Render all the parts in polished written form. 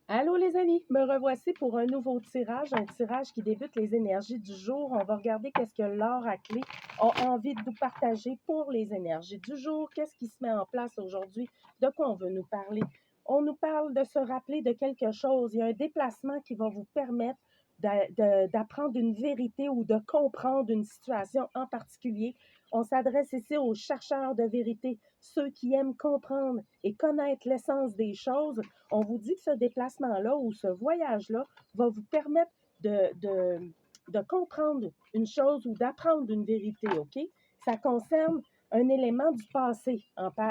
Allô les amis, me revoici pour un nouveau tirage, un tirage qui débute les énergies du jour. On va regarder qu'est-ce que l'or à clé a envie de nous partager pour les énergies du jour, qu'est-ce qui se met en place aujourd'hui, de quoi on veut nous parler. On nous parle de se rappeler de quelque chose, il y a un déplacement qui va vous permettre d'apprendre une vérité ou de comprendre une situation en particulier. On s'adresse ici aux chercheurs de vérité, ceux qui aiment comprendre et connaître l'essence des choses. On vous dit que ce déplacement-là ou ce voyage-là va vous permettre de comprendre une chose ou d'apprendre une vérité, OK? Ça concerne un élément du passé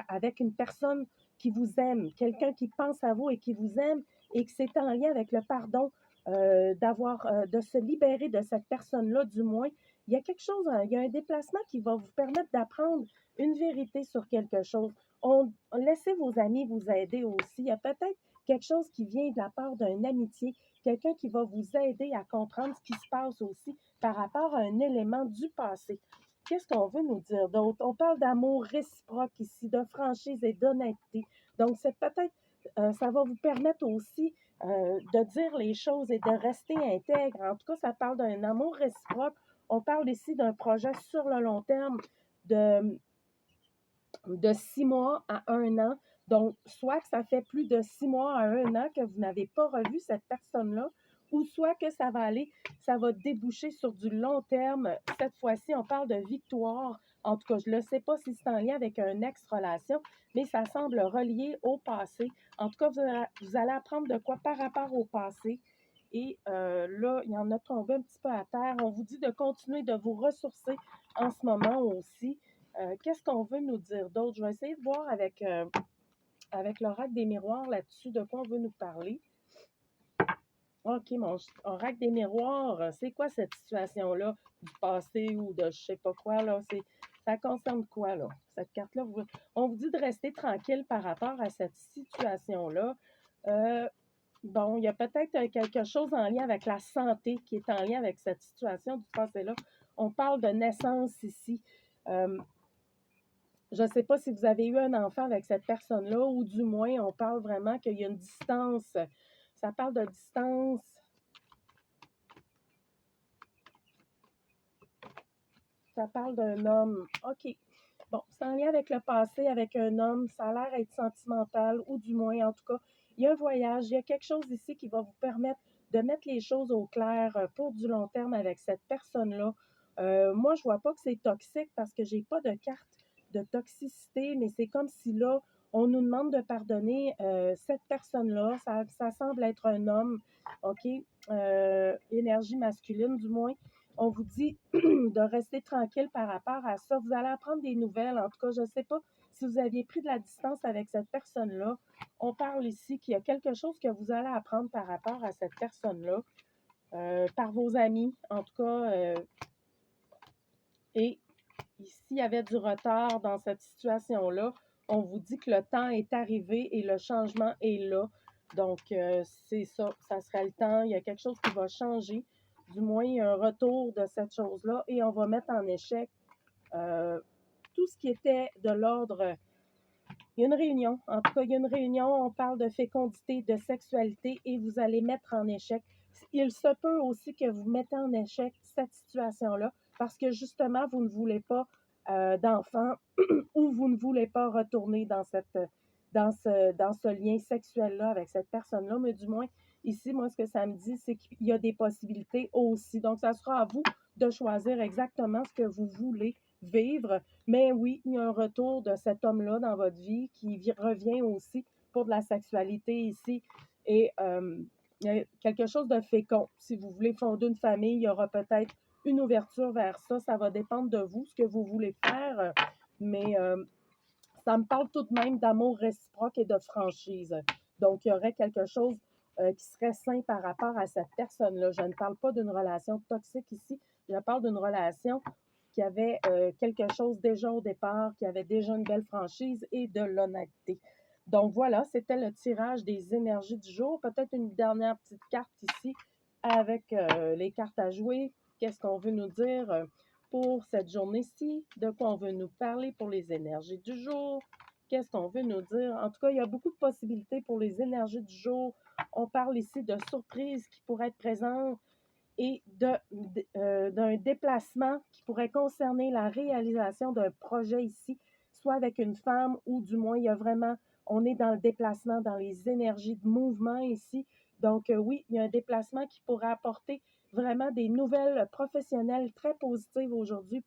avec une personne qui vous aime, quelqu'un qui pense à vous et qui vous aime et que c'est en lien avec le pardon, de se libérer de cette personne-là, du moins. Il y a quelque chose, il y a un déplacement qui va vous permettre d'apprendre une vérité sur quelque chose. Laissez vos amis vous aider aussi. Il y a peut-être quelque chose qui vient de la part d'une amitié, quelqu'un qui va vous aider à comprendre ce qui se passe aussi par rapport à un élément du passé. Qu'est-ce qu'on veut nous dire d'autre? On parle d'amour réciproque ici, de franchise et d'honnêteté. Donc, c'est peut-être, ça va vous permettre aussi de dire les choses et de rester intègre. En tout cas, ça parle d'un amour réciproque. On parle ici d'un projet sur le long terme, de, de 6 mois à 1 an. Donc, soit que ça fait plus de 6 mois à 1 an que vous n'avez pas revu cette personne-là, ou soit que ça va déboucher sur du long terme. Cette fois-ci, on parle de victoire. En tout cas, je ne sais pas si c'est en lien avec une ex-relation, mais ça semble relié au passé. En tout cas, vous allez apprendre de quoi par rapport au passé. Et là, il y en a tombé un petit peu à terre. On vous dit de continuer de vous ressourcer en ce moment aussi. Qu'est-ce qu'on veut nous dire d'autre? Je vais essayer de voir avec l'oracle des miroirs là-dessus de quoi on veut nous parler. OK, mon oracle des miroirs, c'est quoi cette situation-là du passé ou de je sais pas quoi, là? Ça concerne quoi, là? Cette carte-là, on vous dit de rester tranquille par rapport à cette situation-là. Bon, il y a peut-être quelque chose en lien avec la santé qui est en lien avec cette situation du passé-là. On parle de naissance ici. Je ne sais pas si vous avez eu un enfant avec cette personne-là, ou du moins, on parle vraiment qu'il y a une distance. Ça parle de distance. Ça parle d'un homme. OK. Bon, c'est en lien avec le passé, avec un homme. Ça a l'air d'être sentimental, ou du moins, en tout cas, il y a un voyage. Il y a quelque chose ici qui va vous permettre de mettre les choses au clair pour du long terme avec cette personne-là. Moi, je ne vois pas que c'est toxique parce que je n'ai pas de carte de toxicité, mais c'est comme si là, on nous demande de pardonner cette personne-là. Ça semble être un homme, OK? Énergie masculine, du moins. On vous dit de rester tranquille par rapport à ça. Vous allez apprendre des nouvelles. En tout cas, je ne sais pas si vous aviez pris de la distance avec cette personne-là. On parle ici qu'il y a quelque chose que vous allez apprendre par rapport à cette personne-là, par vos amis, en tout cas. Et s'il y avait du retard dans cette situation-là, on vous dit que le temps est arrivé et le changement est là. Donc, c'est ça, ça serait le temps. Il y a quelque chose qui va changer. Du moins, il y a un retour de cette chose-là et on va mettre en échec euh, tout ce qui était de l'ordre. Il y a une réunion. En tout cas, il y a une réunion. On parle de fécondité, de sexualité et vous allez mettre en échec. Il se peut aussi que vous mettez en échec cette situation-là parce que justement, vous ne voulez pas d'enfants ou vous ne voulez pas retourner dans ce lien sexuel-là avec cette personne-là. Mais du moins, ici, moi, ce que ça me dit, c'est qu'il y a des possibilités aussi. Donc, ça sera à vous de choisir exactement ce que vous voulez vivre. Mais oui, il y a un retour de cet homme-là dans votre vie qui revient aussi pour de la sexualité ici. Et il y a quelque chose de fécond. Si vous voulez fonder une famille, il y aura peut-être une ouverture vers ça. Ça va dépendre de vous, ce que vous voulez faire. Mais ça me parle tout de même d'amour réciproque et de franchise. Donc, il y aurait quelque chose qui serait sain par rapport à cette personne-là. Je ne parle pas d'une relation toxique ici. Je parle d'une relation qui avait quelque chose déjà au départ, qui avait déjà une belle franchise et de l'honnêteté. Donc voilà, c'était le tirage des énergies du jour. Peut-être une dernière petite carte ici avec les cartes à jouer. Qu'est-ce qu'on veut nous dire pour cette journée-ci? De quoi on veut nous parler pour les énergies du jour? Qu'est-ce qu'on veut nous dire? En tout cas, il y a beaucoup de possibilités pour les énergies du jour. On parle ici de surprises qui pourraient être présentes et d'un déplacement qui pourrait concerner la réalisation d'un projet ici, soit avec une femme ou du moins il y a vraiment, on est dans le déplacement, dans les énergies de mouvement ici. Donc oui, il y a un déplacement qui pourrait apporter vraiment des nouvelles professionnelles très positives aujourd'hui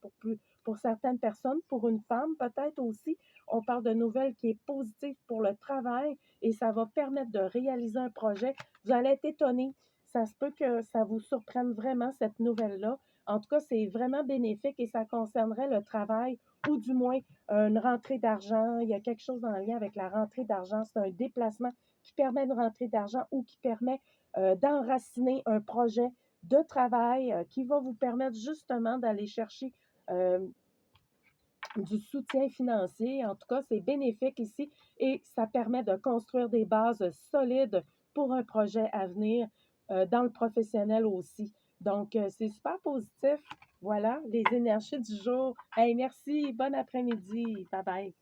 pour certaines personnes, pour une femme peut-être aussi. On parle de nouvelles qui est positive pour le travail et ça va permettre de réaliser un projet. Vous allez être étonnés, ça se peut que ça vous surprenne vraiment, cette nouvelle-là. En tout cas, c'est vraiment bénéfique et ça concernerait le travail ou du moins une rentrée d'argent. Il y a quelque chose en lien avec la rentrée d'argent. C'est un déplacement qui permet une rentrée d'argent ou qui permet d'enraciner un projet de travail qui va vous permettre justement d'aller chercher euh, du soutien financier. En tout cas, c'est bénéfique ici et ça permet de construire des bases solides pour un projet à venir dans le professionnel aussi. Donc, c'est super positif. Voilà, les énergies du jour. Hey, merci. Bon après-midi. Bye bye.